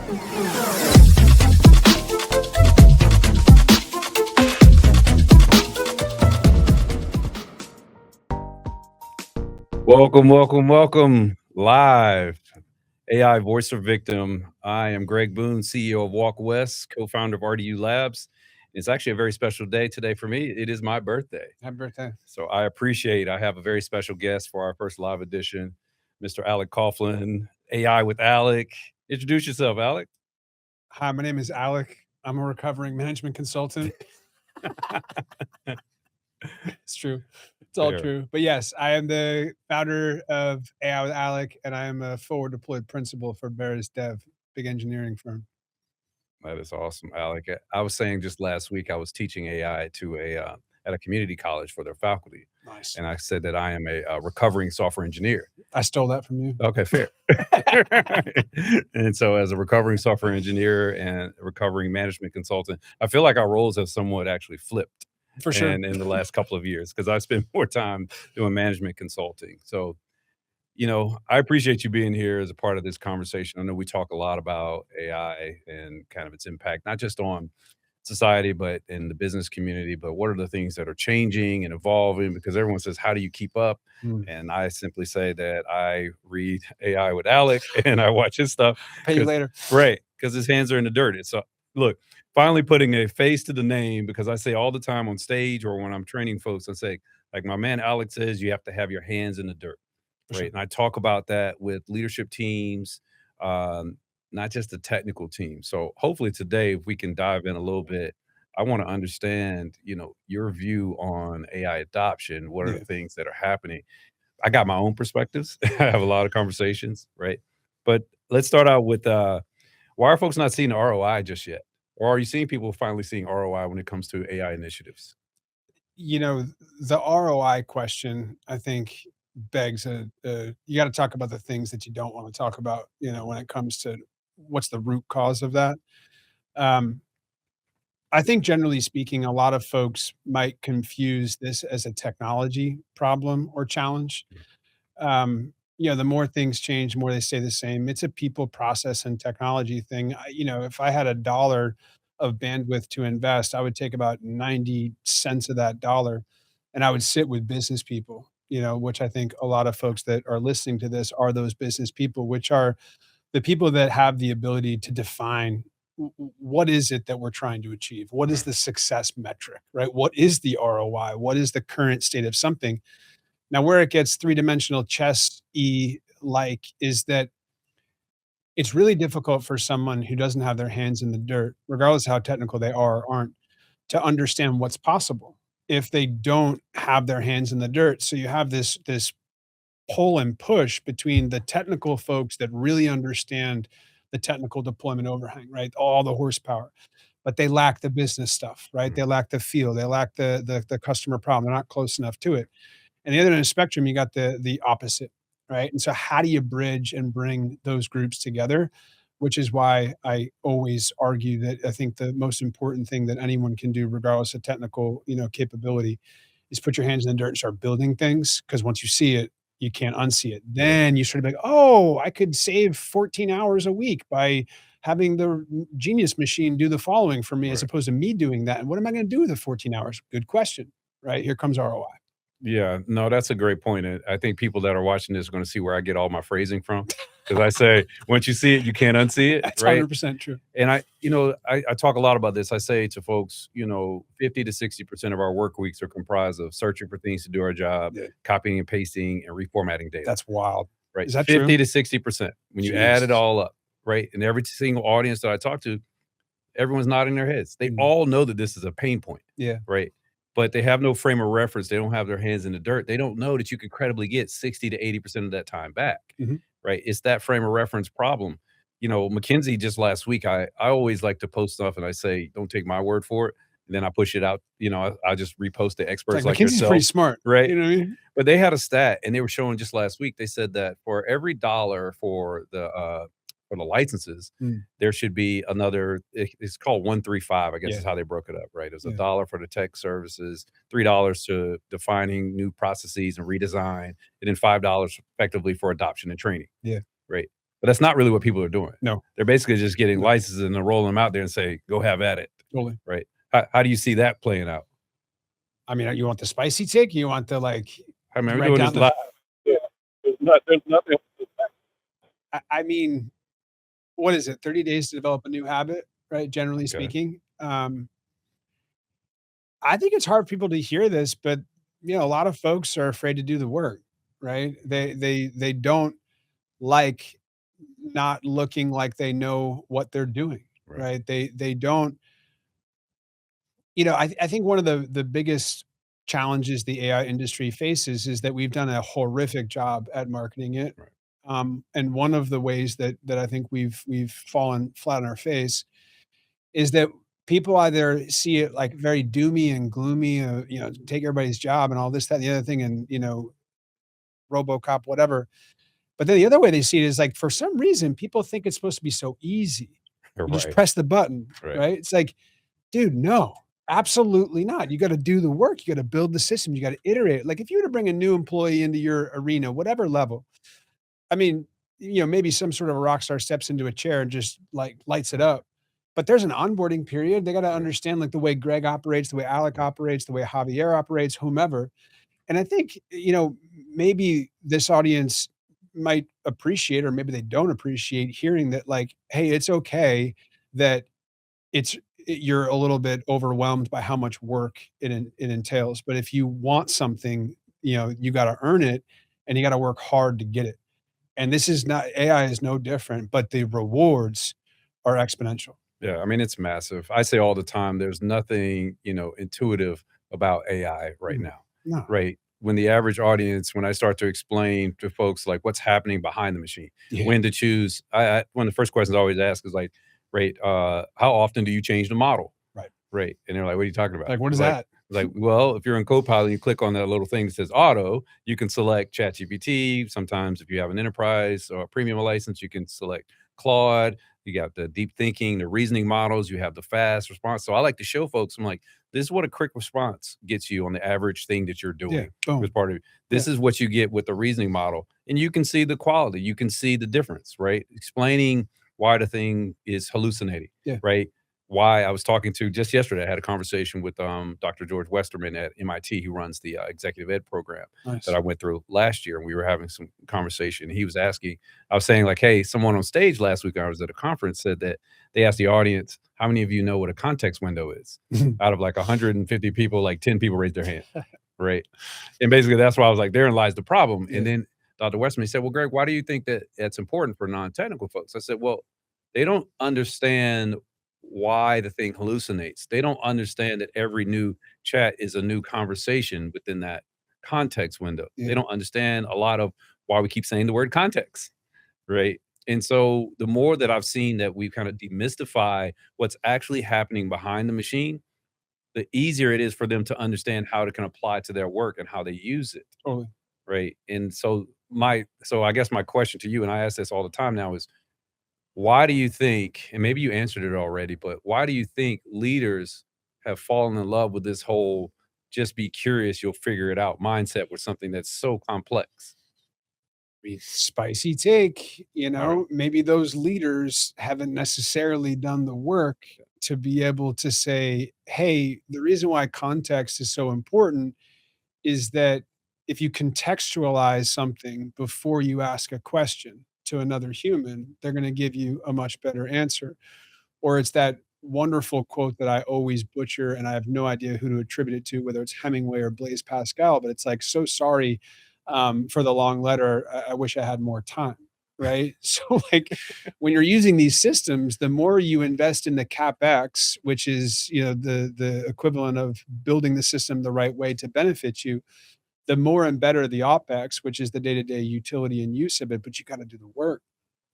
Welcome. Live AI Voice of Victim. I am Greg Boone, CEO of Walk West, co-founder of RDU Labs. It's actually a very special day today for me. It is my birthday. Happy birthday. So I have a very special guest for our first live edition, Mr. Alec Coughlin, AI with Alec. Introduce yourself, Alec. Hi, my name is Alec. I'm a recovering management consultant. It's true. It's all Fair. true. But yes, I am the founder of AI with Alec, and I am a forward deployed principal for Veris Dev, big engineering firm. That is awesome, Alec. I was saying just last week I was teaching AI to at a community college for their faculty, Nice. and I said that I am a recovering software engineer. I stole that from you. Okay, fair. And so as a recovering software engineer and a recovering management consultant, I feel like our roles have somewhat actually flipped For sure. in the last couple of years because I spent more time doing management consulting. So, I appreciate you being here as a part of this conversation. I know we talk a lot about AI and kind of its impact, not just on society, but in the business community. But what are the things that are changing and evolving? Because everyone says, how do you keep up? And I simply say that I read AI with Alec and I watch his stuff. Pay you later. Right. Because his hands are in the dirt. So look, finally putting a face to the name, because I say all the time on stage or when I'm training folks, I say, like my man Alex says, you have to have your hands in the dirt. For Right. sure. And I talk about that with leadership teams, not just the technical team. So hopefully today, if we can dive in a little bit, I want to understand, your view on AI adoption. What are Yeah. the things that are happening? I got my own perspectives. I have a lot of conversations, right? But let's start out with why are folks not seeing the ROI just yet? Or are you seeing people finally seeing ROI when it comes to AI initiatives? The ROI question, I think, begs you got to talk about the things that you don't want to talk about, when it comes to what's the root cause of that. I think generally speaking, a lot of folks might confuse this as a technology problem or challenge. The more things change, the more they stay the same. It's a people, process, and technology thing. If I had $1 of bandwidth to invest, I would take about 90 cents of that dollar and I would sit with business people, which I think a lot of folks that are listening to this are those business people, which are the people that have the ability to define what is it that we're trying to achieve? What is the success metric, right? What is the ROI? What is the current state of something? Now, where it gets three-dimensional chess-y like is that it's really difficult for someone who doesn't have their hands in the dirt, regardless of how technical they are or aren't, to understand what's possible if they don't have their hands in the dirt. So you have this pull and push between the technical folks that really understand the technical deployment overhang, right? All the horsepower, but they lack the business stuff, right? They lack the feel, they lack the customer problem. They're not close enough to it. And the other end of the spectrum, you got the opposite, right? And so how do you bridge and bring those groups together? Which is why I always argue that I think the most important thing that anyone can do, regardless of technical, capability, is put your hands in the dirt and start building things. Because once you see it, you can't unsee it. Then you sort of like, oh, I could save 14 hours a week by having the genius machine do the following for me, as Right. opposed to me doing that. And what am I going to do with the 14 hours? Good question, right? Here comes ROI. Yeah, no, that's a great point. And I think people that are watching this are going to see where I get all my phrasing from. Because I say, once you see it, you can't unsee it. That's Right. 100% true. And I talk a lot about this. I say to folks, 50 to 60% of our work weeks are comprised of searching for things to do our job, Yeah. copying and pasting, and reformatting data. That's wild. Right. Is that 50 true? to 60% when you add it Jesus. all up. Right. And every single audience that I talk to, everyone's nodding their heads. They Mhm. all know that this is a pain point. Yeah. Right. But they have no frame of reference. They don't have their hands in the dirt. They don't know that you can credibly get 60 to 80% of that time back. Mhm. Right. It's that frame of reference problem. McKinsey just last week, I always like to post stuff and I say, don't take my word for it. And then I push it out. I just repost to It's experts like like McKinsey's yourself. pretty smart. Right. You know what I mean? But they had a stat and they were showing just last week. They said that for every dollar for the licenses, Mm. there should be another. It's called 135. I guess Yeah. is how they broke it up. Right. It's Yeah. $1 for the tech services, $3 to defining new processes and redesign, and then $5 effectively for adoption and training. Yeah. Right. but that's not really what people are doing. No, They're basically just getting no, licenses and they're rolling them out there and say, "Go have at it." totally. Right? How do you see that playing out? I mean, you want the spicy take? You want the, like, I mean, we're right doing down this the live. Yeah. There's nothing. I mean, what is it? 30 days to develop a new habit, right? Generally Okay. speaking. I think it's hard for people to hear this, but, a lot of folks are afraid to do the work, right? They don't like not looking like they know what they're doing, Right. right? They don't I think one of the biggest challenges the AI industry faces is that we've done a horrific job at marketing it. Right. And one of the ways that I think we've fallen flat on our face is that people either see it like very doomy and gloomy, take everybody's job and all this, that, and the other thing, and RoboCop, whatever. But then the other way they see it is like for some reason people think it's supposed to be so easy. You just Right. press the button, Right. right? It's like, dude, no, absolutely not. You got to do the work. You got to build the system. You got to iterate. Like if you were to bring a new employee into your arena, whatever level, I mean, maybe some sort of a rock star steps into a chair and just like lights it up. But there's an onboarding period. They got to Right. understand like the way Greg operates, the way Alec Right. operates, the way Javier operates, whomever. And I think, maybe this audience might appreciate, or maybe they don't appreciate hearing that, like, hey, it's okay that you're a little bit overwhelmed by how much work it entails. But if you want something, you got to earn it and you got to work hard to get it. And this is not AI is no different, but the rewards are exponential. Yeah, I mean, it's massive. I say all the time, there's nothing, intuitive about AI right Mm. now, No. right? When the average audience, when I start to explain to folks like what's happening behind the machine, Yeah. when to choose, one of the first questions I always ask is like, right, how often do you change the model? Right. Right. And they're like, what are you talking about? Like, what is It's like, that? well, if you're in Copilot, you click on that little thing that says auto, you can select ChatGPT. Sometimes if you have an enterprise or a premium license, you can select Claude. You got the deep thinking, the reasoning models, you have the fast response. So I like to show folks, I'm like, this is what a quick response gets you on the average thing that you're Yeah. doing as Boom. part of it. Yeah. This is what you get with the reasoning model. And you can see the quality, you can see the difference, right? Explaining why the thing is hallucinating, Yeah. right? Why I was talking to just yesterday, I had a conversation with Dr. George Westerman at MIT, who runs the executive ed program that Nice. I went through last year. And we were having some conversation. He was asking, I was saying, like, hey, someone on stage last week, I was at a conference, said that they asked the audience, how many of you know what a context window is? Out of like 150 people, like 10 people raised their hand. Right. And basically, that's why I was like, therein lies the problem. Yeah. And then Dr. Westerman said, well, Greg, why do you think that it's important for non technical folks? I said, well, they don't understand why the thing hallucinates. They don't understand that every new chat is a new conversation within that context window. They Yeah. don't understand a lot of why we keep saying the word context, right? And so the more that I've seen that we kind of demystify what's actually happening behind the machine, the easier it is for them to understand how it can apply to their work and how they use it, Totally. right? And so I guess my question to you, and I ask this all the time now, is why do you think, and maybe you answered it already, but why do you think leaders have fallen in love with this whole just be curious, you'll figure it out mindset with something that's so complex? Spicy take, All right. maybe those leaders haven't necessarily done the work to be able to say, hey, the reason why context is so important is that if you contextualize something before you ask a question to another human, they're going to give you a much better answer. Or it's that wonderful quote that I always butcher and I have no idea who to attribute it to, whether it's Hemingway or Blaise Pascal, but it's like, so sorry for the long letter. I wish I had more time. Right. So, like, when you're using these systems, the more you invest in the CapEx, which is, the equivalent of building the system the right way to benefit you, the more and better the OpEx, which is the day-to-day utility and use of it, but you gotta do the work,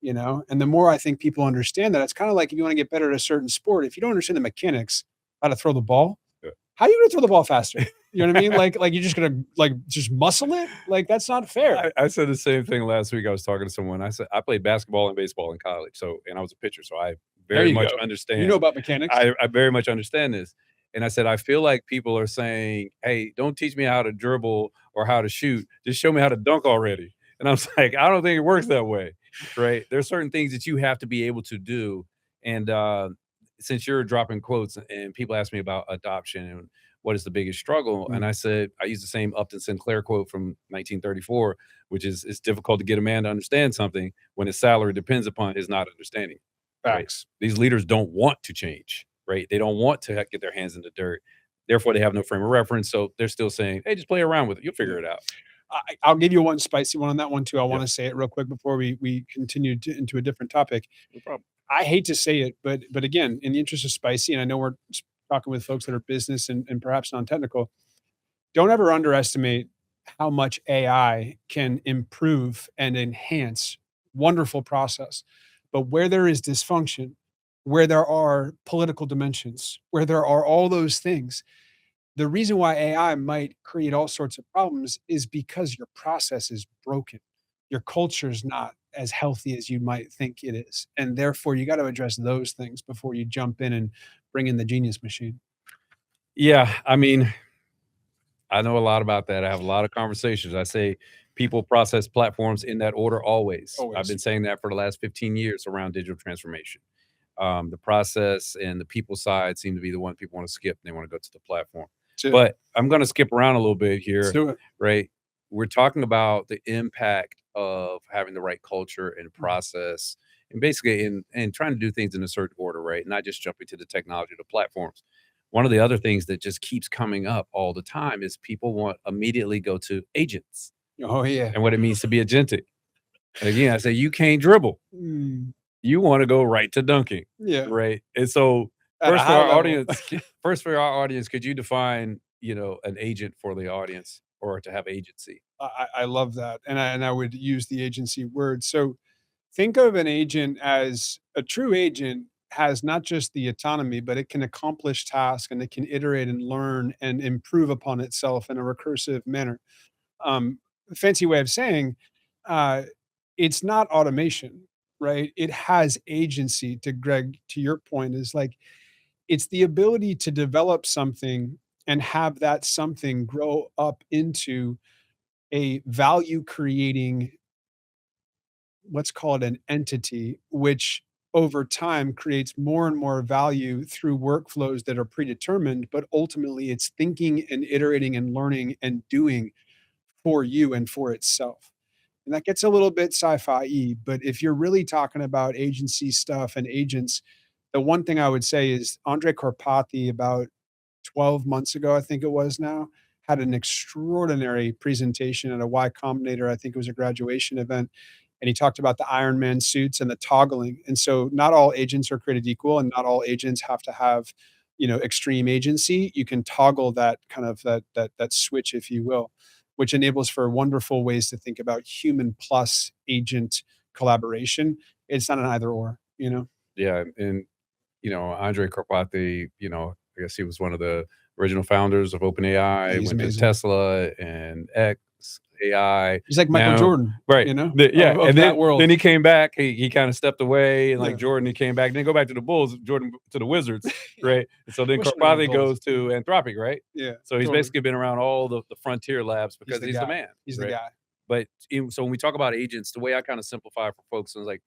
and the more I think people understand that, it's kinda like if you wanna get better at a certain sport, if you don't understand the mechanics, how to throw the ball, Yeah. how are you gonna throw the ball faster? You know what I mean? Like you're just gonna, like, just muscle it? Like, that's not fair. I said the same thing last week. I was talking to someone. I said I played basketball and baseball in college, so and I was a pitcher, so I There very you much go. You know understand. about mechanics. I very much understand this. And I said, I feel like people are saying, "Hey, don't teach me how to dribble or how to shoot. Just show me how to dunk already." And I was like, I don't think it works that way. right? There's certain things that you have to be able to do. And since you're dropping quotes and people ask me about adoption and what is the biggest struggle, and I Mm, said I use the same Upton Sinclair quote from 1934, which is it's difficult to get a man to understand something when his salary depends upon his not understanding. Right? facts. These leaders don't want to change. Right? They don't want to get their hands in the dirt. Therefore, they have no frame of reference. So they're still saying, "Hey, just play around with it. You'll Yeah. figure it out." I'll give you one spicy one on that one too. I Yeah, wanna say it real quick before we continue into a different topic. no problem. I hate to say it, but again, in the interest of spicy, and I know we're talking with folks that are business and perhaps non-technical, don't ever underestimate how much AI can improve and enhance wonderful process. But where there is dysfunction, where there are political dimensions, where there are all those things, the reason why AI might create all sorts of problems is because your process is broken. Your culture is not as healthy as you might think it is. And therefore, you got to address those things before you jump in and bring in the genius machine. Yeah, I mean, I know a lot about that. I have a lot of conversations. I say people process platforms in that order always. I've Always. been saying that for the last 15 years around digital transformation. The process and the people side seem to be the one people want to skip and they want to go to the platform. To But I'm going to skip around a little bit let's here, do it. right? We're talking about the impact of having the right culture and Mhm. process and basically in trying to do things in a certain order, right? Not just jumping to the technology, the platforms. One of the other things that just keeps coming up all the time is people want immediately go to agents Oh, yeah. and what it means to be agentic. And again, I say you can't dribble. Mm, You wanna go right to dunking, yeah, right? And so, at a high level. first for our audience, could you define, an agent for the audience or to have agency? I love that, and I would use the agency word. So, think of an agent as a true agent has not just the autonomy, but it can accomplish tasks and it can iterate and learn and improve upon itself in a recursive manner. Um, Fancy way of saying, uh, it's not automation, right? It has agency. To Greg, to your point, is like it's the ability to develop something and have that something grow up into a value creating, let's call it an entity, which over time creates more and more value through workflows that are predetermined, but ultimately it's thinking and iterating and learning and doing for you and for itself. And that gets a little bit sci-fi-y, but if you're really talking about agency stuff and agents, the one thing I would say is Andre Karpathy about 12 months ago, I think it was now, had an extraordinary presentation at a Y Combinator. I think it was a graduation event. And he talked about the Iron Man suits and the toggling. And so not all agents are created equal and not all agents have to have, extreme agency. You can toggle that kind of that switch, if you will, which enables for wonderful ways to think about human plus agent collaboration. It's not an either or. Yeah, and, Andre Karpathy, I guess he was one of the original founders of Yeah, OpenAI, he's went to amazing. Tesla and X AI. He's like Michael Now Jordan, right, yeah, of and that then world. he came back, he kinda stepped away, and like Yeah. Jordan, he came back, then go back to the Bulls, Jordan to the Wizards, Yeah. right? And so then Wish him in the Karpathy Bulls. goes to Anthropic, right? Yeah, So he's totally. basically been around all the frontier labs He's because the he's the guy. man, He's the right? guy. But so when we talk about agents, the way I kinda simplify for folks is like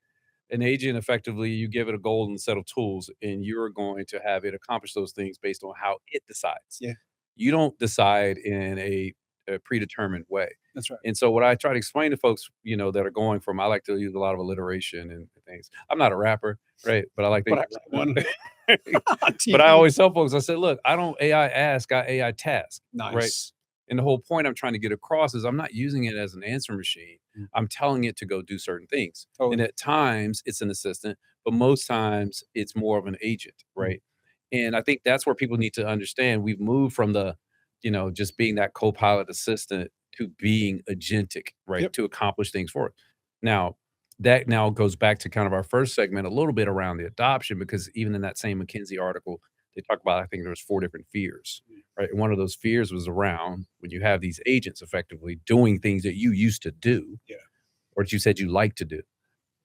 an agent effectively you give it a golden set of tools and you're going to have it accomplish those things based on how it decides. Yeah, You don't decide in a predetermined way. that's right. And so what I try to explain to folks, that are going from I like to use a lot of alliteration and things. I'm not a rapper, right? But I like But to I write one on but I TV. always tell folks, I said, look, I don't AI ask, I AI task, right? Nice. And the whole point I'm trying to get across is I'm not using it as an answer machine. Mm, I'm telling it to go do certain things. And totally. at times it's an assistant, but most times it's more of an agent, Mm, right? And I think that's where people need to understand we've moved from just being that co-pilot assistant to being agentic, right? yep. To accomplish things for it. Now, that now goes back to kind of our first segment a little bit around the adoption, because even in that same McKinsey article, they talk about, I think there was 4 different fears, Mm, right? And one of those fears was around when you have these agents effectively doing things that you used to do yeah. or that you said you like to do,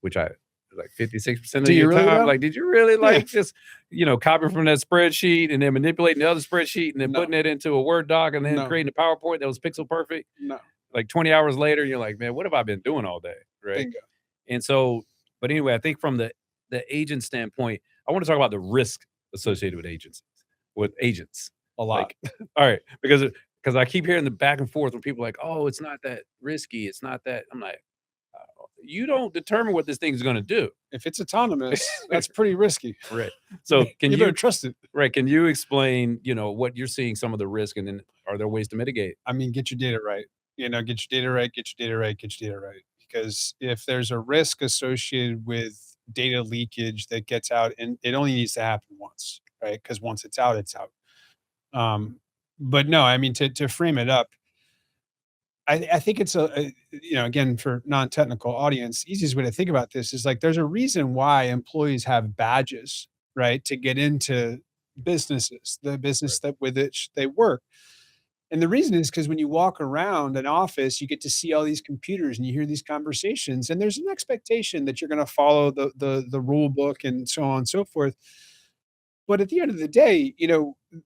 which I like 56% Do of you your really time. though? Like, did you really Yeah. like just, copying from that spreadsheet and then manipulating the other spreadsheet and then No, putting it into a Word doc and then no, creating a PowerPoint that was pixel perfect? no. Like 20 hours later, you're like, man, what have I been doing all day? Right. Bingo. And so, but anyway, I think from the agent standpoint, I want to talk about the risk associated with agents. A lot. Like, all right, because I keep hearing the back and forth when people are like, oh, it's not that risky. It's not that. I'm like, you don't determine what this thing's going to do. If it's autonomous, that's pretty risky. Right. So can You better you trust it. right, can you explain, what you're seeing some of the risk and then are there ways to mitigate? I mean, get your data right. Get your data right, get your data right, get your data right. Because if there's a risk associated with data leakage that gets out, and it only needs to happen once, right? Because once it's out, it's out. Um, but no, I mean, to frame it up, I think it's again, for non-technical audience, easiest way to think about this is like there's a reason why employees have badges, right? To get into businesses, the business Right. that with which they work. And the reason is because when you walk around an office, you get to see all these computers and you hear these conversations, and there's an expectation that you're gonna follow the rule book and so on and so forth. But at the end of the day,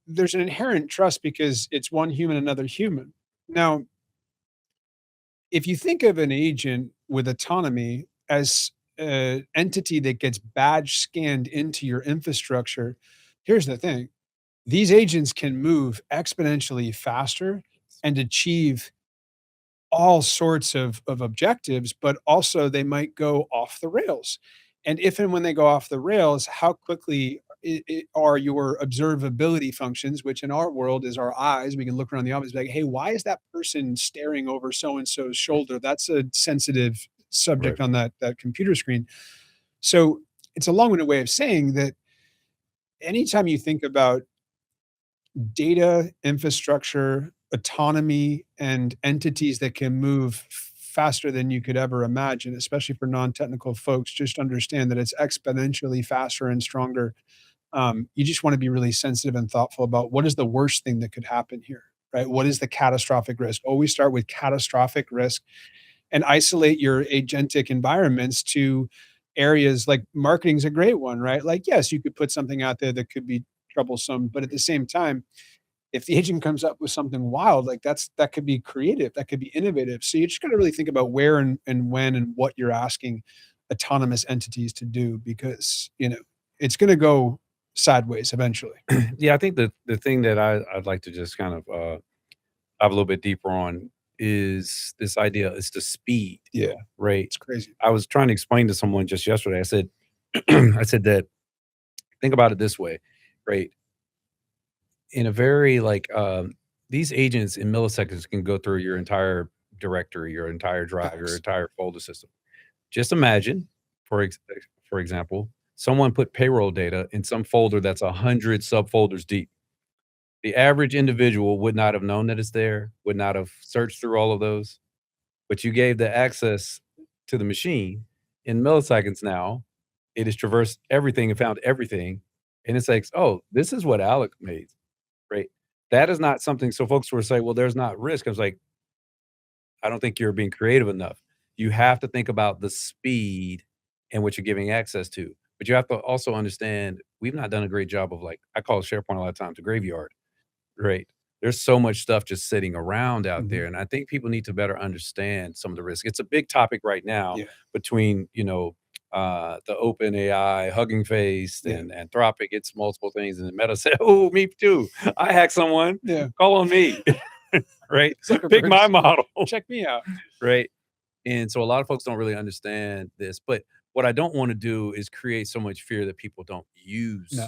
there's an inherent trust because it's one human, another human. Now, if you think of an agent with autonomy as an entity that gets badge scanned into your infrastructure, here's the thing. These agents can move exponentially faster and achieve all sorts of objectives, but also they might go off the rails. And if and when they go off the rails, how quickly are your observability functions, which in our world is our eyes? We can look around the office, and be like, hey, why is that person staring over so and so's shoulder? That's a sensitive Right. subject on that computer screen. So it's a long-winded way of saying that anytime you think about data infrastructure, autonomy, and entities that can move faster than you could ever imagine, especially for non-technical folks, just understand that it's exponentially faster and stronger. You just want to be really sensitive and thoughtful about what is the worst thing that could happen here, right? What is the catastrophic risk? Always start with catastrophic risk and isolate your agentic environments to areas like marketing is a great one, right? Like, yes, you could put something out there that could be troublesome, but at the same time, if the agent comes up with something wild, like that could be creative, that could be innovative. So you just got to really think about where and when and what you're asking autonomous entities to do because it's going to go sideways eventually. Yeah, I think the thing that I'd like to just kind of dive a little bit deeper on is this idea is the speed, Yeah, right? it's crazy. I was trying to explain to someone just yesterday. I said, I said that think about it this way, right? In a very like these agents in milliseconds can go through your entire directory, your entire drive, your Facts. entire folder system. Just imagine, for example, someone put payroll data in some folder that's 100 subfolders deep. The average individual would not have known that it's there, would not have searched through all of those, but you gave the access to the machine. In milliseconds now, it has traversed everything and found everything, and it's like, "Oh, this is what Alec made," right? That is not something so folks were saying, "Well, there's not risk." I was like, "I don't think you're being creative enough." You have to think about the speed in which you're giving access to, but you have to also understand we've not done a great job of, like I call SharePoint a lot of times a graveyard. Right. There's so much stuff just sitting around out Mhm. there, and I think people need to better understand some of the risk. It's a big topic right now Yeah, between, the OpenAI, Hugging Face, yeah, and Anthropic. It's multiple things, and then Meta said, "Oh, me too. I hacked someone. yeah. Call on me." Right? Pick my Zuckerberg's, model. check me out. Right? And so a lot of folks don't really understand this, but what I don't wanna do is create so much fear that people don't No. use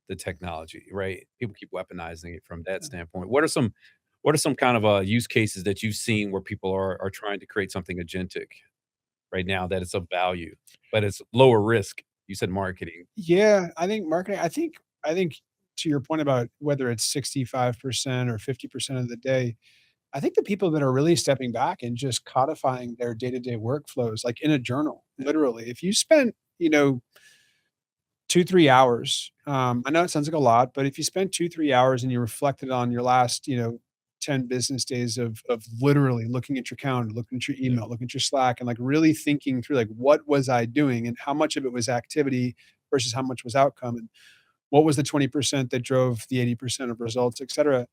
the technology, right? People keep weaponizing it from that standpoint. What are some kind of, use cases that you've seen where people are trying to create something agentic right now that is of value, but it's lower risk? You said marketing. Yeah, I think marketing I think to your point about whether it's 65% or 50% of the day, I think the people that are really stepping back and just codifying their day-to-day workflows, like in a journal, literally. If you spent, 2, 3 hours, I know it sounds like a lot, but if you spent 2, 3 hours and you reflected on your last, 10 business days of literally looking at your calendar, looking at your Yeah. email, looking at your Slack, and, like, really thinking through, like, what was I doing and how much of it was activity versus how much was outcome, and what was the 20% that drove the 80% of results, etcetera.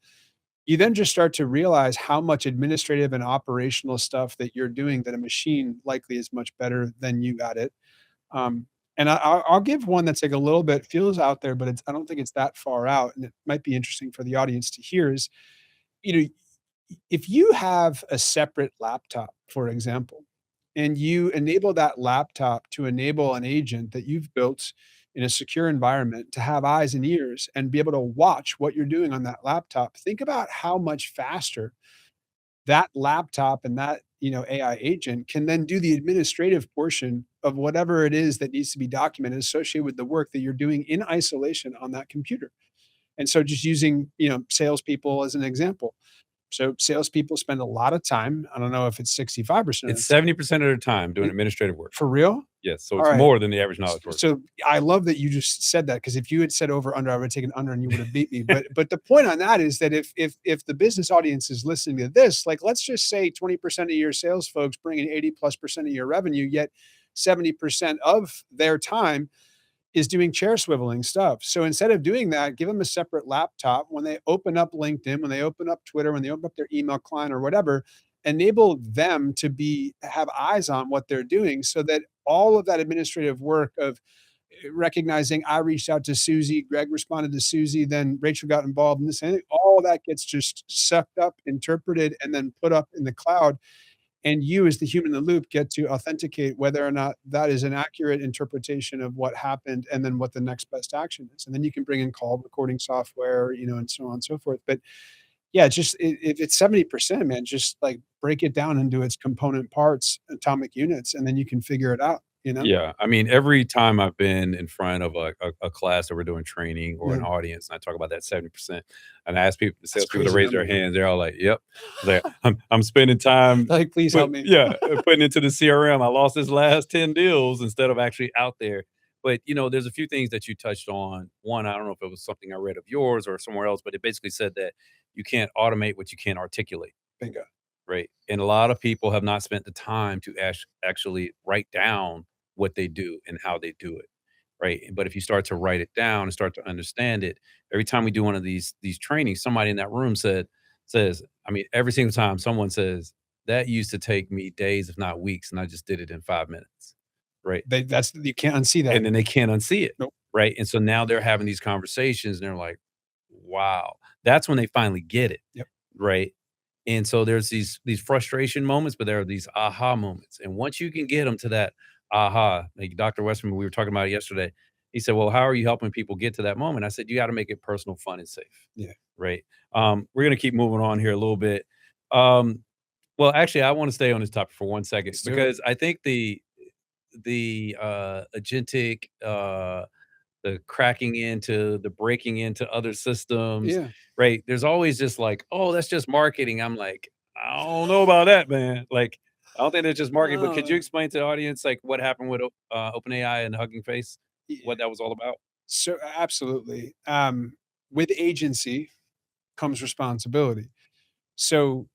you then just start to realize how much administrative and operational stuff that you're doing that a machine likely is much better than you at it. Um, and I'll give one that's like a little bit feels out there, but I don't think it's that far out, and it might be interesting for the audience to hear is, you know, if you have a separate laptop, for example, and you enable that laptop to enable an agent that you've built in a secure environment to have eyes and ears and be able to watch what you're doing on that laptop, think about how much faster that laptop and that, AI agent can then do the administrative portion of whatever it is that needs to be documented associated with the work that you're doing in isolation on that computer. And so just using, salespeople as an example. So salespeople spend a lot of time. I don't know if it's 65% of It's the time. 70% of their time doing It administrative work. For real? Yes, so All it's right. more than the average knowledge worker. So I love that you just said that because if you had said over under, I would have taken under and you would have beat me. But the point on that is that if the business audience is listening to this, like let's just say 20% of your sales folks bring in 80+% of your revenue, yet 70% of their time is doing chair swiveling stuff. So instead of doing that, give them a separate laptop. When they open up LinkedIn, when they open up Twitter, when they open up their email client or whatever, enable them to have eyes on what they're doing so that all of that administrative work of recognizing I reached out to Susie, Greg responded to Susie, then Rachel got involved in this, and all that gets just sucked up, interpreted, and then put up in the cloud, and you as the human in the loop get to authenticate whether or not that is an accurate interpretation of what happened and then what the next best action is. And then you can bring in call recording software, and so on and so forth. But yeah, just if it's 70%, man, just like break it down into its component parts, atomic units, and then you can figure it out. Yeah, I mean, every time I've been in front of a class that we're doing training or an Yeah. audience, and I talk about that 70%, and I ask people the That's a salespeople to crazy raise their number, man. hands, they're all like, "Yep." Like, I'm spending time Like, please help me. putting into the CRM. I lost this last 10 deals instead of actually out there. But, there's a few things that you touched on. One, I don't know if it was something I read of yours or somewhere else, but it basically said that you can't automate what you can't articulate. Bingo. Right, and a lot of people have not spent the time to actually write down what they do and how they do it, right? But if you start to write it down and start to understand it, every time we do one of these trainings, somebody in that room says, I mean, every single time someone says, "That used to take me days, if not weeks, and I just did it in 5 minutes." Right? That's you can't unsee that. And then they can't unsee it, Nope. right? And so now they're having these conversations, and they're like, "Wow." That's when they finally get it, Yep. right? And so there's these frustration moments, but there are these aha moments, and once you can get them to that aha, like Dr. Westman, we were talking about it yesterday, he said, "Well, how are you helping people get to that moment?" I said, "You gotta make it personal, fun, and safe." Yeah. Right? We're gonna keep moving on here a little bit. Um, well, actually, I wanna stay on this topic for 1 second Let's do it. because I think the agentic, the cracking into the breaking into other systems, Yeah. right? There's always just like, "Oh, that's just marketing." I'm like, "I don't know about that, man." Like, I don't think that's just marketing, but could you Oh, explain to the audience, like, what happened with OpenAI and Hugging Face? yeah. What that was all about? So absolutely. With agency comes responsibility. So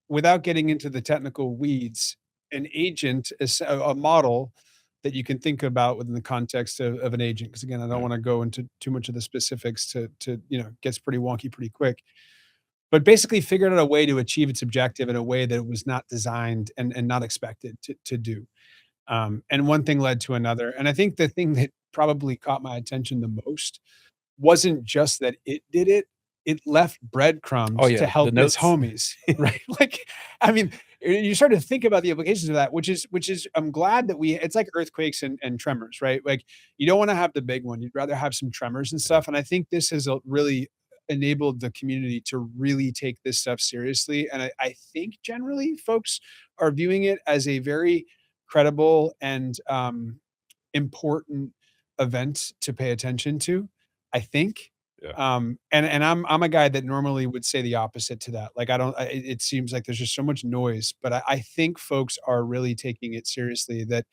without getting into the technical weeds, an agent is a model that you can think about within the context of an agent. Because again, I don't Yeah, want to go into too much of the specifics gets pretty wonky pretty quick. But basically figured out a way to achieve its objective in a way that it was not designed and not expected to do. And one thing led to another. And I think the thing that probably caught my attention the most wasn't just that it did it, it left oh, breadcrumbs to yeah, the help its notes. homies, right? Like, I mean, you start to think about the implications of that, which is I'm glad that it's like earthquakes and tremors, right? Like, you don't wanna have the big one, you'd rather have some tremors and Yeah, stuff, and I think this has, really enabled the community to really take this stuff seriously, and I think generally folks are viewing it as a very credible and, important event to pay attention to, I think. yeah. And I'm a guy that normally would say the opposite to that. Like, I don't it seems like there's just so much noise, but I think folks are really taking it seriously that,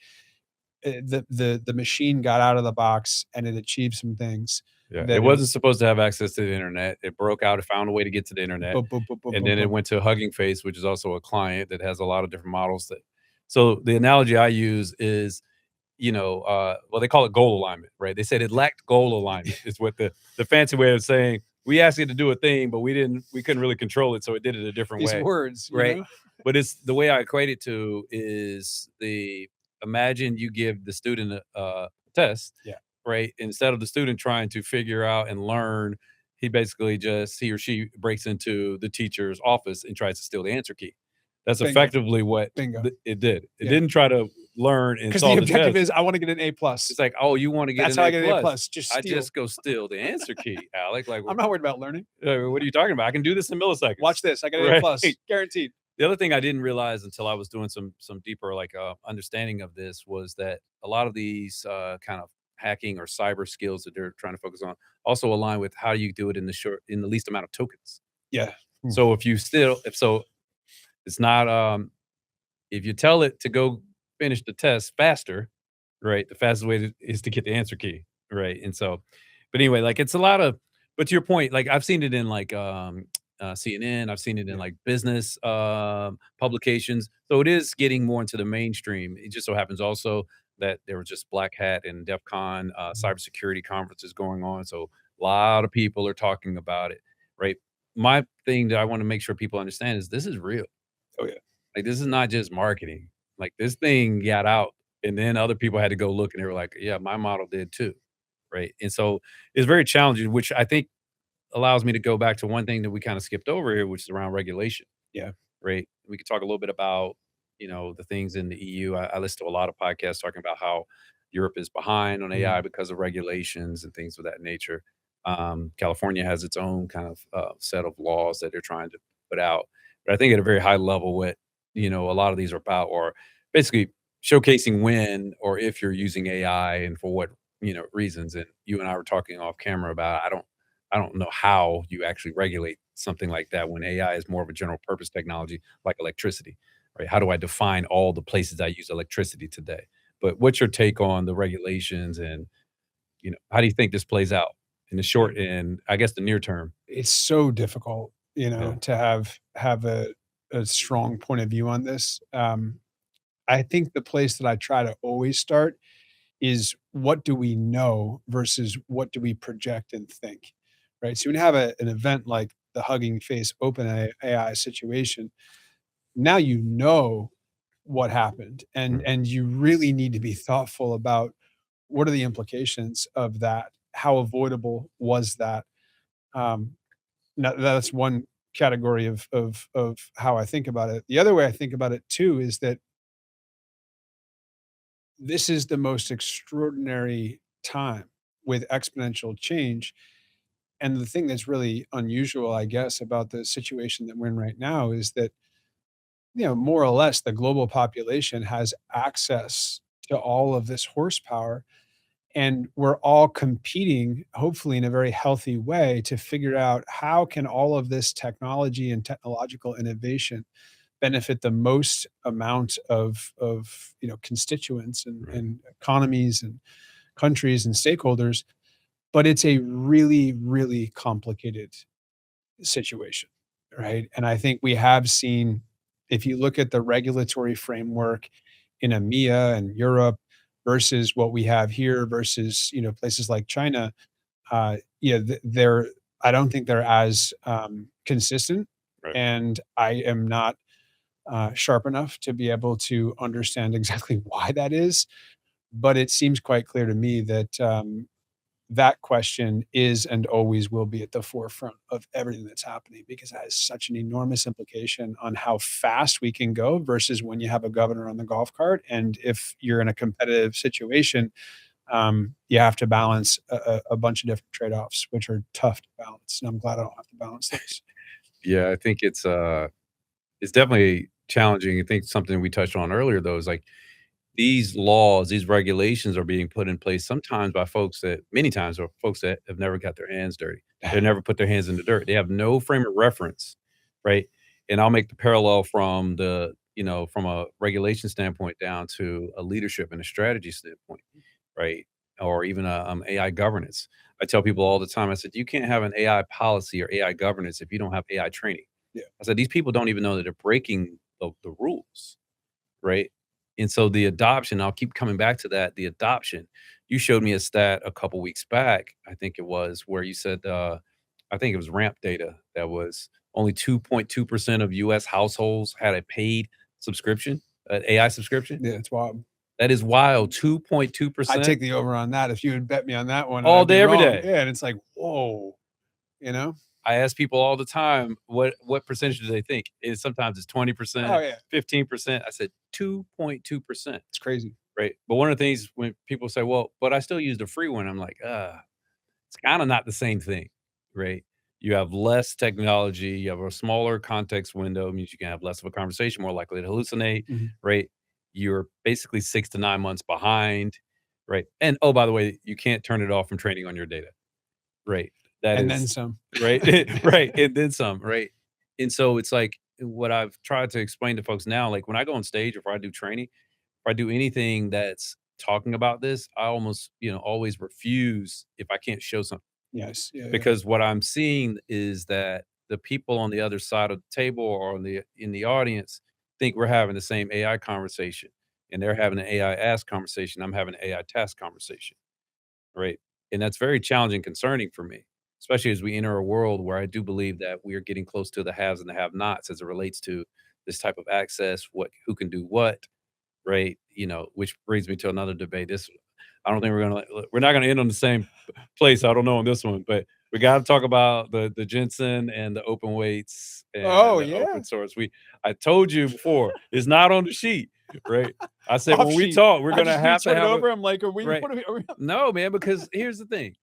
the machine got out of the box and it achieved some things Yeah, it that it wasn't supposed to have access to the internet. It broke out, it found a way to get to the internet, boom, boom, boom, boom, and boom, then it boom. went to Hugging Face, which is also a client that has a lot of different models that so the analogy I use is, well, they call it goal alignment, right? They said it lacked goal alignment is what the fancy way of saying we asked it to do a thing, but we couldn't really control it, so it did it a different These way, words, you right? know? But it's the way I equate it to is the imagine you give the student a test, Yeah, right? Instead of the student trying to figure out and learn, he basically just he or she breaks into the teacher's office and tries to steal the answer key. That's bingo, effectively what bingo. it did. It Yeah, didn't try to learn and because the solve the objective test. is I wanna get an A plus. It's like, "Oh, you wanna get That's an how I A get an A plus? plus, just I steal. just go steal the answer key, Alec, like, I'm not worried about learning. what are you talking about? I can do this in Watch milliseconds." this, I got an A Right? plus, guaranteed. The other thing I didn't realize until I was doing some deeper, like, understanding of this was that a lot of these, kind of hacking or cyber skills that they're trying to focus on also align with how you do it in the least amount of tokens. Yeah. So if so it's not, if you tell it to go finish the test faster, right, the fastest way is to get the answer key, right? And so, but anyway, like it's a lot of, but to your point, like I've seen it in like CNN, I've seen it in Yeah. like business publications. So it is getting more into the mainstream. It just so happens also that there was just Black Hat and DEF CON Mhm. cybersecurity conferences going on. So a lot of people are talking about it, right? My thing that I want to make sure people understand is this is real. Oh, yeah. Like, this is not just marketing. Like, this thing got out, and then other people had to go look, and they were like, "Yeah, my model did too." Right? And so, it's very challenging, which I think allows me to go back to one thing that we kinda skipped over here, which is around regulation, Yeah. right? We could talk a little bit about, the things in the EU. I listen to a lot of podcasts talking about how Europe is behind on AI Mhm. because of regulations and things of that nature. California has its own kind of, set of laws that they're trying to put out. But I think at a very high level, what, a lot of these are about or basically showcasing when or if you're using AI and for what, reasons. And you and I were talking off camera about I don't know how you actually regulate something like that when AI is more of a general purpose technology like electricity, right? How do I define all the places I use electricity today? But what's your take on the regulations and, how do you think this plays out in the Yeah. short and I guess the near term? It's so difficult, Yeah. to have a strong point of view on this. I think the place that I try to always start is what do we know versus what do we project and think, right? So when you have an event like the Hugging Face AI situation, now you know what happened, Right. and you really need to be thoughtful about what are the implications of that? How avoidable was that? Um, Now that's one category of how I think about it. The other way I think about it too is that this is the most extraordinary time with exponential change. And the thing that's really unusual, I guess, about the situation that we're in right now is that, more or less the global population has access to all of this horsepower. And we're all competing, hopefully in a very healthy way, to figure out how can all of this technology and technological innovation benefit the most amount of constituents Right. and economies and countries and stakeholders, but it's a really, really complicated situation, right? And I think we have seen, if you look at the regulatory framework in EMEA and Europe versus what we have here versus, places like China, yeah, they're I don't think they're as, consistent, Right. and I am not sharp enough to be able to understand exactly why that is. But it seems quite clear to me that that question is and always will be at the forefront of everything that's happening because it has such an enormous implication on how fast we can go versus when you have a governor on the golf cart. And if you're in a competitive situation, you have to balance a bunch of different trade offs, which are tough to balance. And I'm glad I don't have to balance those. Yeah, I think it's definitely challenging. I think something we touched on earlier though is like these laws, these regulations are being put in place sometimes by folks that many times are folks that have never got their hands dirty. They never put their hands in the dirt. They have no frame of reference, right? And I'll make the parallel from from a regulation standpoint down to a leadership and a strategy standpoint, right? Or even a AI governance. I tell people all the time, I said, you can't have an AI policy or AI governance if you don't have AI training. Yeah. I said, these people don't even know that they're breaking the rules, right? And so the adoption, I'll keep coming back to that, the adoption. You showed me a stat a couple weeks back, I think it was, where you said, I think it was ramp data that was only 2.2% of US households had a paid subscription, an AI subscription. Yeah, it's wild. That is wild, I'd 2.2%. take the over on that if you had bet me on that one, and All I'd be day, every wrong. day. Yeah, and it's like, "Whoa," you know? I ask people all the time, what percentage do they think? And sometimes it's Oh, 20%, yeah. 15%. I said 2.2%, It's crazy. right? But one of the things when people say, "Well, but I still use the free one," I'm like, it's kinda not the same thing, right? You have less technology, you have a smaller context window, means you can have less of a conversation, more likely to hallucinate, Mhm. right? You're basically 6 to 9 months behind, right? And, oh, by the way, you can't turn it off from training on your data, right? That And then is some. right, right, and then some, right? And so it's like what I've tried to explain to folks now, like, when I go on stage or if I do training, if I do anything that's talking about this, I almost, always refuse if I can't show something. Yes. Yeah, yeah. Because what I'm seeing is that the people on the other side of the table or in the audience think we're having the same AI conversation, and they're having an AI ask conversation. I'm having an AI task conversation, right? And that's very challenging, concerning for me, especially as we enter a world where I do believe that we are getting close to the haves and the have-nots as it relates to this type of access, what who can do what, right? Which brings me to another debate. This I don't think we're not gonna end on the same place. I don't know on this one, but we got to talk about the Jensen and the open weights and Oh, the open yeah? source. I told you before, it's not on the sheet, right? I said Off when we sheet. talk, we're I gonna just you have to turn it have a over, I'm like, "Are we right. what are we No, man, because here's the thing.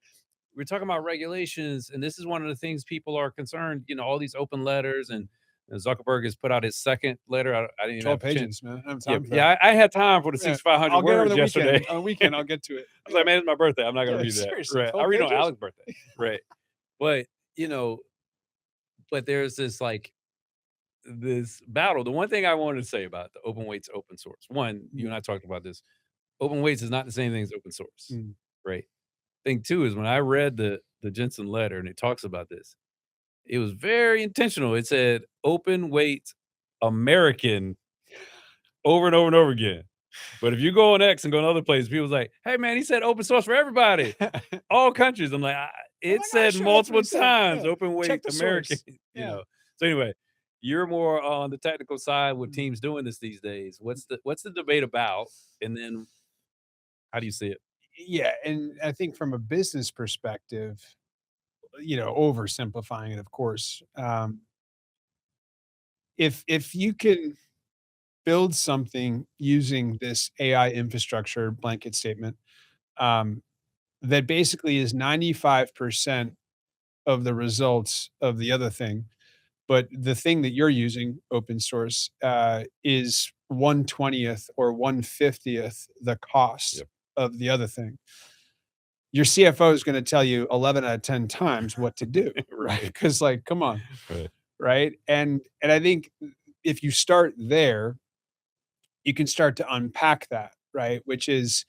We're talking about regulations, and this is one of the things people are concerned. All these open letters, and Zuckerberg has put out his second letter. I didn't even 12 have a chance. pages, man. I don't have Yeah, time for that." yeah, I had time for the Yeah, 6,500 I'll get over words the yesterday. weekend. On the I weekend, I'll get to it. was like, "Man, it's my birthday. I'm not gonna Yeah, read that." seriously, Right. I 12 read on pages? Alec's birthday. Right. But, you know, but there's this, like, this battle. The one thing I wanted to say about the open weights open source, one, you Mm, and I talked about this. Open weights is not the same thing as open source, mm. right? Thing two is when I read the Jensen letter and it talks about this, it was very intentional. It said open weight American over and over and over again. But if you go on X and go to other places, people's like, "Hey, man, he said open source for everybody, all countries." I'm like, I'm "It like, "Ah, said sure, that's what he multiple said. times, Yeah, open check weight the American," source." you Yeah. know? So anyway, you're more on the technical side with Mm. teams doing this these days. What's the debate about? And then how do you see it? Yeah, and I think from a business perspective, oversimplifying it, of course, if you can build something using this AI infrastructure blanket statement, um, that basically is 95% of the results of the other thing, but the thing that you're using, open source, is 1/20th or 1/50th the cost Yep. of the other thing. Your CFO is gonna tell you 11 out of 10 times what to do, right? Right, Because, like, come on, right. right? And I think if you start there, you can start to unpack that, right? Which is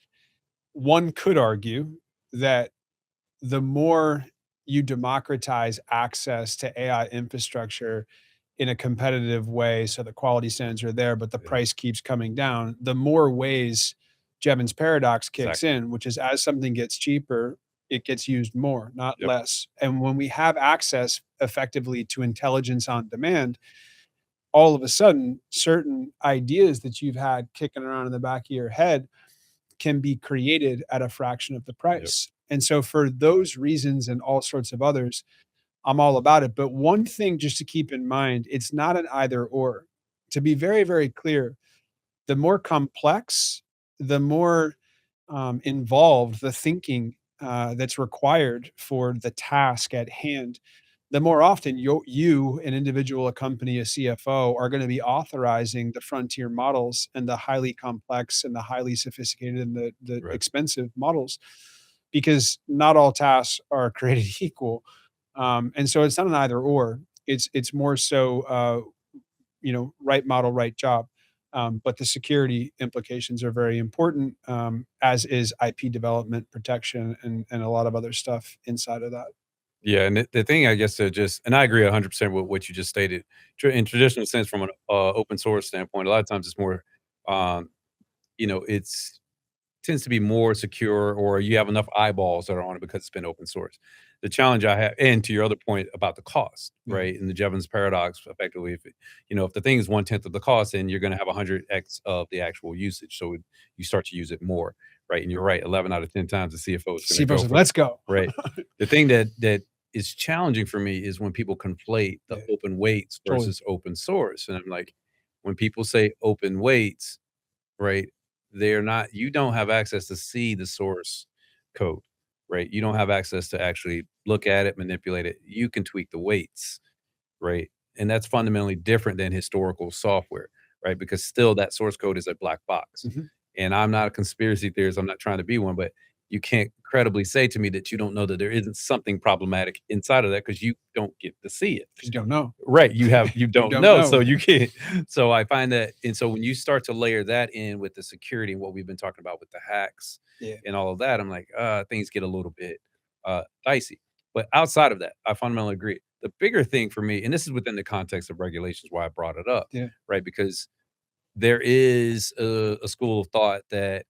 one could argue that the more you democratize access to AI infrastructure in a competitive way, so the quality standards are there, but the Yeah, price keeps coming down, the more ways Jevons paradox kicks exactly. in, which is as something gets cheaper, it gets used more, not Yep, less. And when we have access effectively to intelligence on demand, all of a sudden, certain ideas that you've had kicking around in the back of your head can be created at a fraction of the yep, price. And so for those reasons and all sorts of others, I'm all about it. But one thing just to keep in mind, it's not an either or. To be very, very clear, the more complex, the more involved the thinking that's required for the task at hand, the more often you, an individual, a company, a CFO, are going to be authorizing the frontier models and the highly complex and the highly sophisticated and the right. expensive models, because not all tasks are created equal. And so it's not an either or. It's more so right model, right job. But the security implications are very important, as is IP development, protection, and a lot of other stuff inside of that. Yeah, and the thing I guess to just and I agree 100% with what you just stated. In traditional sense from an, open source standpoint, a lot of times it's more, um, it's tends to be more secure or you have enough eyeballs that are on it because it's been open source. the challenge I have, and to your other point about the cost, Yeah. right? And the Jevons paradox, effectively, if if the thing is 1/10 of the cost, then you're going to have 100x of the actual usage. So you start to use it more, right? And you're right, 11 out of 10 times the CFO is going to CFO go said, for it, "Let's go." right? The thing that is challenging for me is when people conflate the Yeah, open weights totally. versus open source, and I'm like, when people say open weights, right? They're not you don't have access to see the source code, right? You don't have access to actually look at it, manipulate it. You can tweak the weights, right? And that's fundamentally different than historical software, right? Because still that source code is a black box. Mhm. And I'm not a conspiracy theorist, I'm not trying to be one, but you can't credibly say to me that you don't know that there isn't something problematic inside of that because you don't get to see it. 'Cause you don't know. Right, you You don't don't know, so know. you can't so I find that and so when you start to layer that in with the security and what we've been talking about with the hacks Yeah, and all of that, I'm like, things get a little bit, dicey. But outside of that, I fundamentally agree. The bigger thing for me, and this is within the context of regulations why I brought it up, yeah. right? Because there is a school of thought that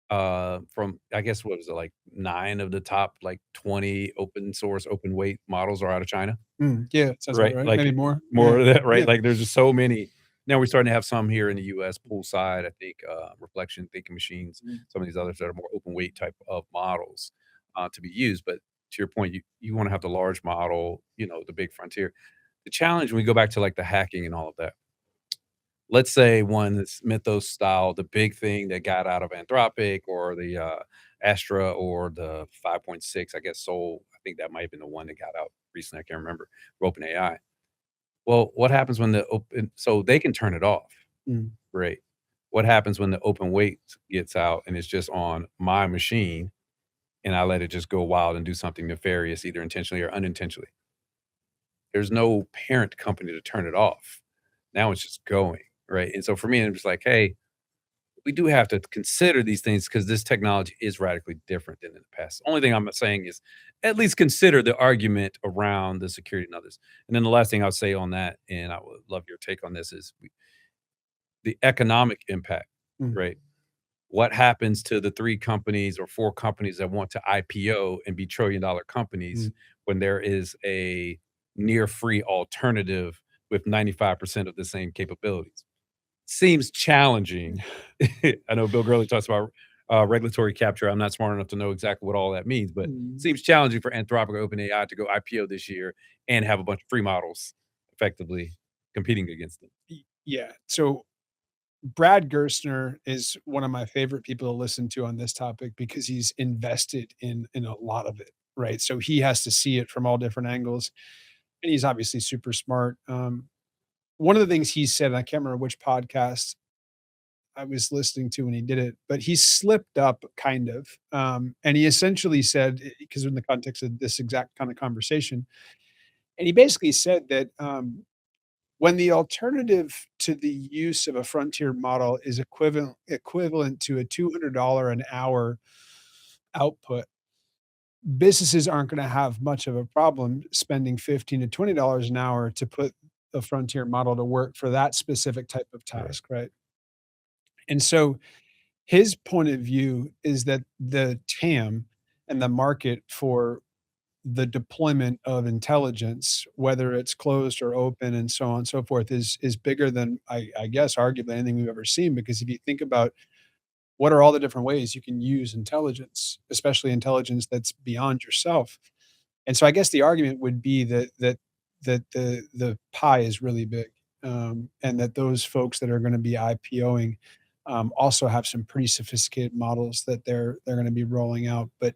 from I guess what was it like 9 of the top like 20 open source, open weight models are out of China. Yeah, sounds about Right, right. like, Maybe more. more Yeah, of that, right? yeah. Like, there's just so many now we're starting to have some here in the US, poolside, I think, Reflection Thinking Machines, Mm. some of these others that are more open weight type of models, to be used, but to your point, you wanna have the large model, the big frontier. The challenge when we go back to, like, the hacking and all of that, let's say one that's Mythos style, the big thing that got out of Anthropic or the, Astra or the 5.6, I guess, Sol I think that might have been the one that got out recently, I can't remember, for OpenAI. Well, what happens when the open so they can turn it off, Mm. right? What happens when the open weight gets out and it's just on my machine and I let it just go wild and do something nefarious, either intentionally or unintentionally? There's no parent company to turn it off. Now it's just going, right? And so for me, I'm just like, hey, we do have to consider these things because this technology is radically different than in the past. Only thing I'm saying is at least consider the argument around the security and others. And then the last thing I'll say on that, and I would love your take on this, is the economic impact, Mm. right? What happens to the 3 companies or 4 companies that want to IPO and be trillion-dollar companies Mm. when there is a near free alternative with 95% of the same capabilities? Seems challenging. I know Bill Gurley talks about, regulatory capture. I'm not smart enough to know exactly what all that means, but Mm. seems challenging for Anthropic or OpenAI to go IPO this year and have a bunch of free models effectively competing against them. Yeah. So Brad Gerstner is one of my favorite people to listen to on this topic because he's invested in a lot of it, right? So he has to see it from all different angles, and he's obviously super smart. One of the things he said, and I can't remember which podcast I was listening to when he did it, but he slipped up kind of, and he essentially said, because in the context of this exact kind of conversation, and he basically said that when the alternative to the use of a frontier model is equivalent to a $200 an hour output, businesses aren't gonna have much of a problem spending 15 to $20 an hour to put a frontier model to work for that specific type of Right, task, right? And so his point of view is that the TAM and the market for the deployment of intelligence, whether it's closed or open and so on and so forth, is bigger than I guess arguably anything we've ever seen. Because if you think about what are all the different ways you can use intelligence, especially intelligence that's beyond yourself. And so I guess the argument would be that the pie is really big, and that those folks that are gonna be IPOing, also have some pretty sophisticated models that they're gonna be rolling out. But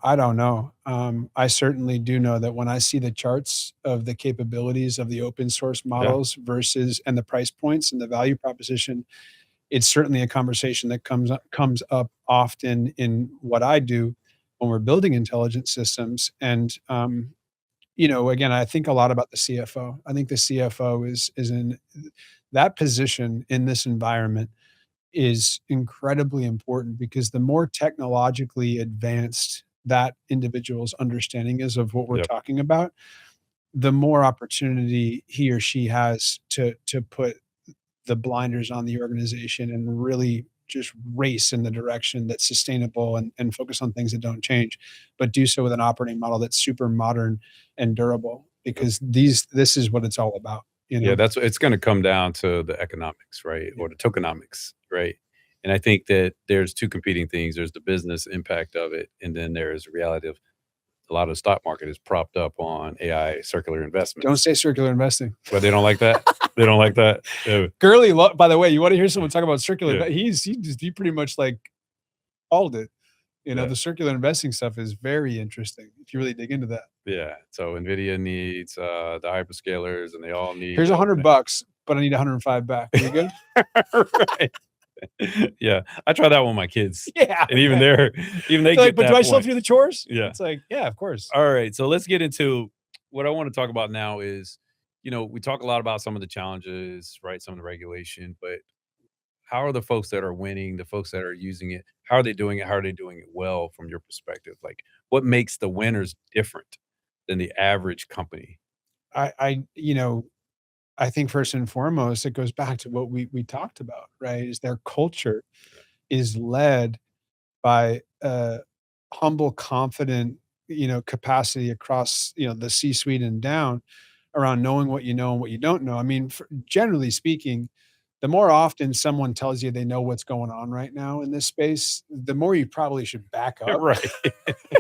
I don't know. I certainly do know that when I see the charts of the capabilities of the open source yeah, models versus and the price points and the value proposition, it's certainly a conversation that comes up often in what I do when we're building intelligent systems. And again, I think a lot about the CFO. I think the CFO is in that position in this environment is incredibly important because the more technologically advanced that individual's understanding is of what we're yep, talking about, the more opportunity he or she has to put the blinders on the organization and really just race in the direction that's sustainable and focus on things that don't change, but do so with an operating model that's super modern and durable because this is what it's all about, you Yeah, know? that's it's gonna come down to the economics, right? Yeah. Or the tokenomics, right? And I think that there's 2 competing things. There's the business impact of it, and then there's the reality of a lot of the stock market is propped up on AI circular Don't investments. say circular investing. But they don't like that? They don't like that? Gurley, by the way, you wanna hear someone talk about circular Yeah, he pretty much, like, called it. You know, yeah, the circular investing stuff is very interesting if you really dig into that. yeah. So NVIDIA needs, the hyperscalers, and they all need Here's the $100, but I need 105 back. Are you good? right. Yeah, I try that with my kids, Yeah, and even right. even they They're like, get "But do that I still have point. to do the chores?" Yeah. It's like, "Yeah, of course." Alright, so let's get into what I wanna talk about now is, we talk a lot about some of the challenges, right, some of the regulation, but how are the folks that are winning, the folks that are using it, how are they doing it? How are they doing it well from your perspective? Like, what makes the winners different than the average company? I think first and foremost, it goes back to what we talked about, right? Is their culture Yeah, is led by a humble, confident, capacity across, the C-suite and down around knowing what you know and what you don't know. I mean, generally speaking, the more often someone tells you they know what's going on right now in this space, the more you probably should back up. right.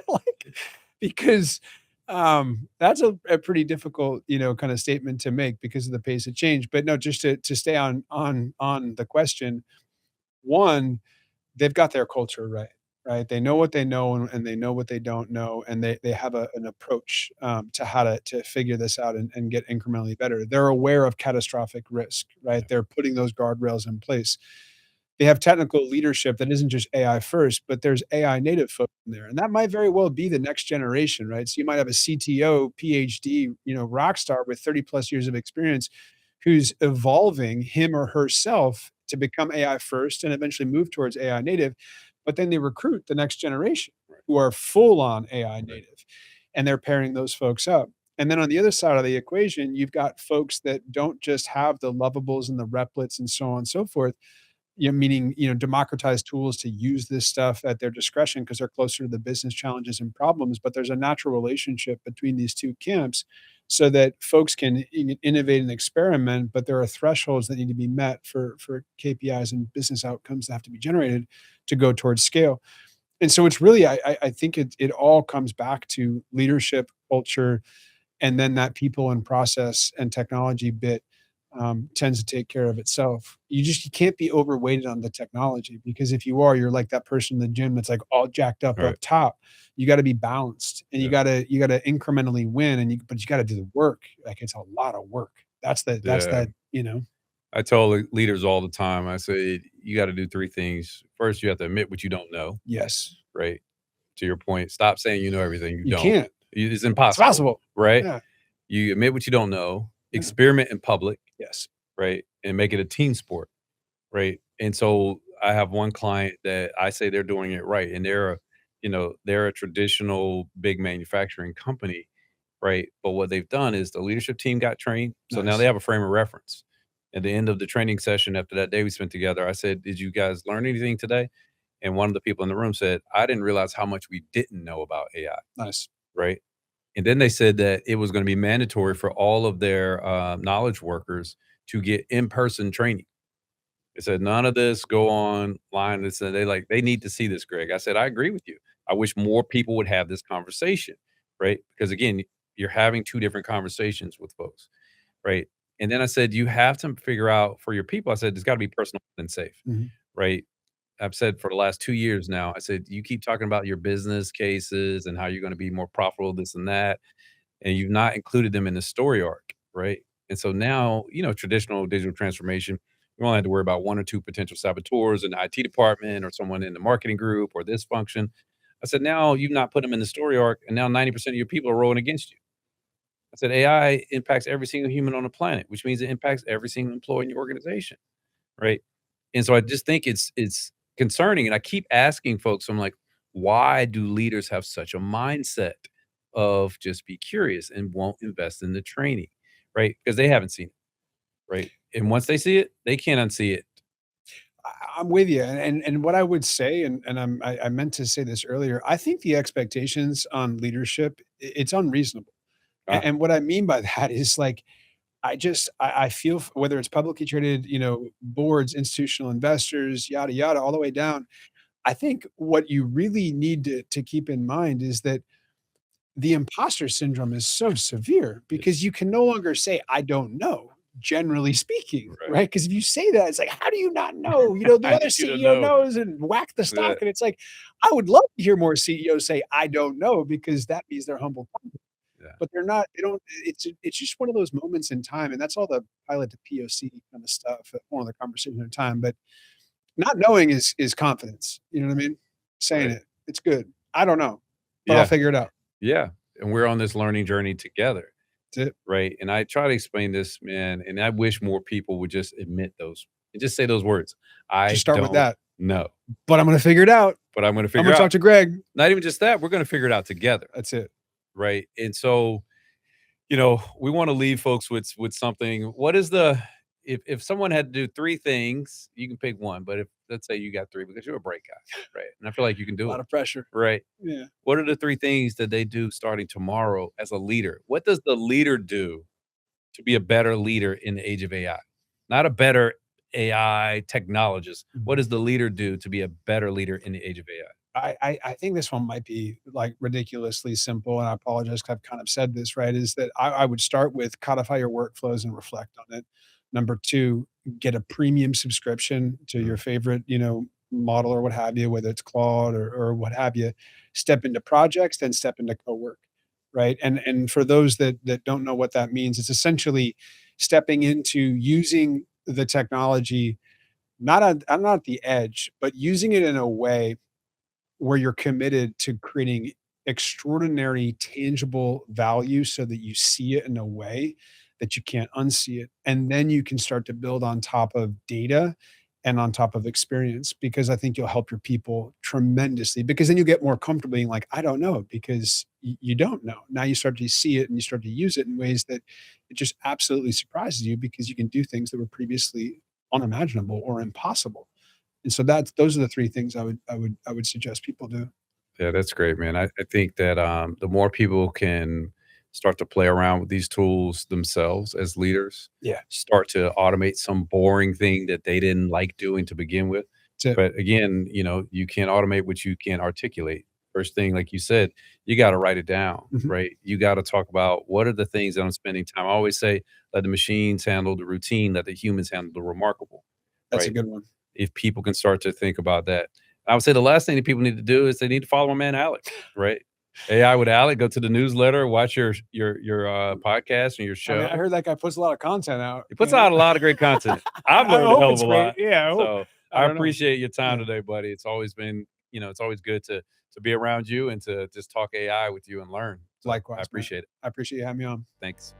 Like, because that's a pretty difficult, kind of statement to make because of the pace of change. But no, just to stay on the question, one, they've got their culture right, right? They know what they know and they know what they don't know, and they have an approach, to how to figure this out and get incrementally better. They're aware of catastrophic risk, right? Yeah, They're putting those guardrails in place. They have technical leadership that isn't just AI first, but there's AI native folks in there, and that might very well be the next generation, right? So you might have a CTO, PhD, rock star with 30 plus years of experience who's evolving him or herself to become AI first and eventually move towards AI native, but then they recruit the next generation right, who are full on AI right. native, and they're pairing those folks up. And then on the other side of the equation, you've got folks that don't just have the lovables and the replets and so on and so forth, meaning, democratize tools to use this stuff at their discretion because they're closer to the business challenges and problems. But there's a natural relationship between these two camps so that folks can innovate and experiment, but there are thresholds that need to be met for KPIs and business outcomes that have to be generated to go towards scale. And so it's really, I think it all comes back to leadership, culture, and then that people and process and technology bit, tends to take care of itself. You can't be overweighted on the technology because if you are, you're like that person in the gym that's like all jacked up Right. top. You got to be balanced and you Yeah. got to you got to incrementally win, but you got to do the work. Like it's a lot of work. That's Yeah. that. I tell leaders all the time, I say, "You gotta do 3 things. First, you have to admit what you don't know," Yes, right? To your point, stop saying you know everything, you you don't. can't. It's It's impossible, possible. right? Yeah, You admit what you don't know, yeah, experiment in public, yes, right? And make it a team sport, right? And so I have one client that I say they're doing it right, and they're a traditional big manufacturing company, right? But what they've done is the leadership team got trained, so now they nice. have a frame of reference. At the end of the training session after that day we spent together, I said, "Did you guys learn anything today?" And one of the people in the room said, "I didn't realize how much we didn't know about AI," Nice. right? And then they said that it was gonna be mandatory for all of their, knowledge workers to get in-person training. They said, "None of this go online." They said, they need to see this, Greg." I said, "I agree with you. I wish more people would have this conversation," right? Because again, you're having 2 different conversations with folks, right? And then I said, "You have to figure out for your people," I said, "It's gotta be personal and safe," Mhm. right? I've said for the last 2 years now, I said, "You keep talking about your business cases and how you're gonna be more profitable, this and that, and you've not included them in the story arc," right? And so now, traditional digital transformation, we only have to worry about 1 or 2 potential saboteurs in the IT department or someone in the marketing group or this function. I said, "Now you've not put them in the story arc, and now 90% of your people are rolling against you." I said, "AI impacts every single human on the planet, which means it impacts every single employee in your organization," right? And so I just think it's concerning, and I keep asking folks, I'm like, "Why do leaders have such a mindset of just be curious and won't invest in the training?" Right? Because they haven't seen it, right? And once they see it, they can't unsee it. I'm with you, and what I would say, and I meant to say this earlier, I think the expectations on leadership, it's unreasonable, Ah, and what I mean by that is, like, I feel whether it's publicly traded, boards, institutional investors, yada, yada, all the way down, I think what you really need to keep in mind is that the imposter syndrome is so severe because yes. you can no longer say, "I don't know," generally speaking, Right. right? Because if you say that, it's like, "How do you not know?" The I other need you to CEO know. knows and whack the Yeah, stock, and it's like, I would love to hear more CEOs say, "I don't know," because that means they're humble, yeah, but they're not they don't it's just one of those moments in time, and that's all the pilot to POC kind of stuff, one of the conversation at a time, but not knowing is confidence, you know what I mean? Saying right. it, it's good. I don't know, but I'll Yeah, figure it out. yeah, and we're on this learning journey together, That's it. right? And I try to explain this, man, and I wish more people would just admit those and just say those words, "I Just start with don't that. know, But I'm gonna figure it out. but I'm gonna I'm figure gonna out." talk to Greg. Not even just that, we're gonna figure it out together, That's it. right? And so, we wanna leave folks with something. What is the if someone had to do 3 things, you can pick 1, but if let's say you got 3 because you're a bright guy, right? And I feel like you can A do lot it, of pressure. right? Yeah. What are the 3 things that they do starting tomorrow as a leader? What does the leader do to be a better leader in the age of AI? Not a better AI technologist. What Mhm. does the leader do to be a better leader in the age of AI? I think this one might be, like, ridiculously simple, and I apologize 'cause I've kind of said this, right, is that I would start with codify your workflows and reflect on it. Number 2, get a premium subscription to your Mm, favorite, model or what have you, whether it's Claude or what have you. Step into projects, then step into co-work, right? And for those that don't know what that means, it's essentially stepping into using the technology, not at the edge, but using it in a way where you're committed to creating extraordinary tangible value so that you see it in a way that you can't unsee it. And then you can start to build on top of data and on top of experience because I think you'll help your people tremendously because then you get more comfortable being like, I don't know, because you don't know. Now you start to see it and you start to use it in ways that it just absolutely surprises you because you can do things that were previously unimaginable or impossible. And so those are the 3 things I would suggest people do. yeah, that's great, man. I think that, the more people can start to play around with these tools themselves as leaders, Yeah, start to automate some boring thing that they didn't like doing to begin with. that's it. But again, you can't automate what you can't articulate. First thing, like you said, you gotta write it down, Mhm. right? You gotta talk about what are the things that I'm spending time. I always say, let the machines handle the routine, let the humans handle the remarkable, That's a right? good one. If people can start to think about that. I would say the last thing that people need to do is they need to follow my man Alec, right? AI with Alec, go to the newsletter, watch your podcast and your I mean, show. I heard that guy puts a lot of content out, He puts out a lot of great content. I've I learned a hope hell of it's a great. lot. Yeah, I hope. So I I don't know. appreciate your time Yeah, today, buddy. It's always been, it's always good to be around you and to just talk AI with you and learn. So I likewise, man. appreciate it. I appreciate you having me on. Thanks.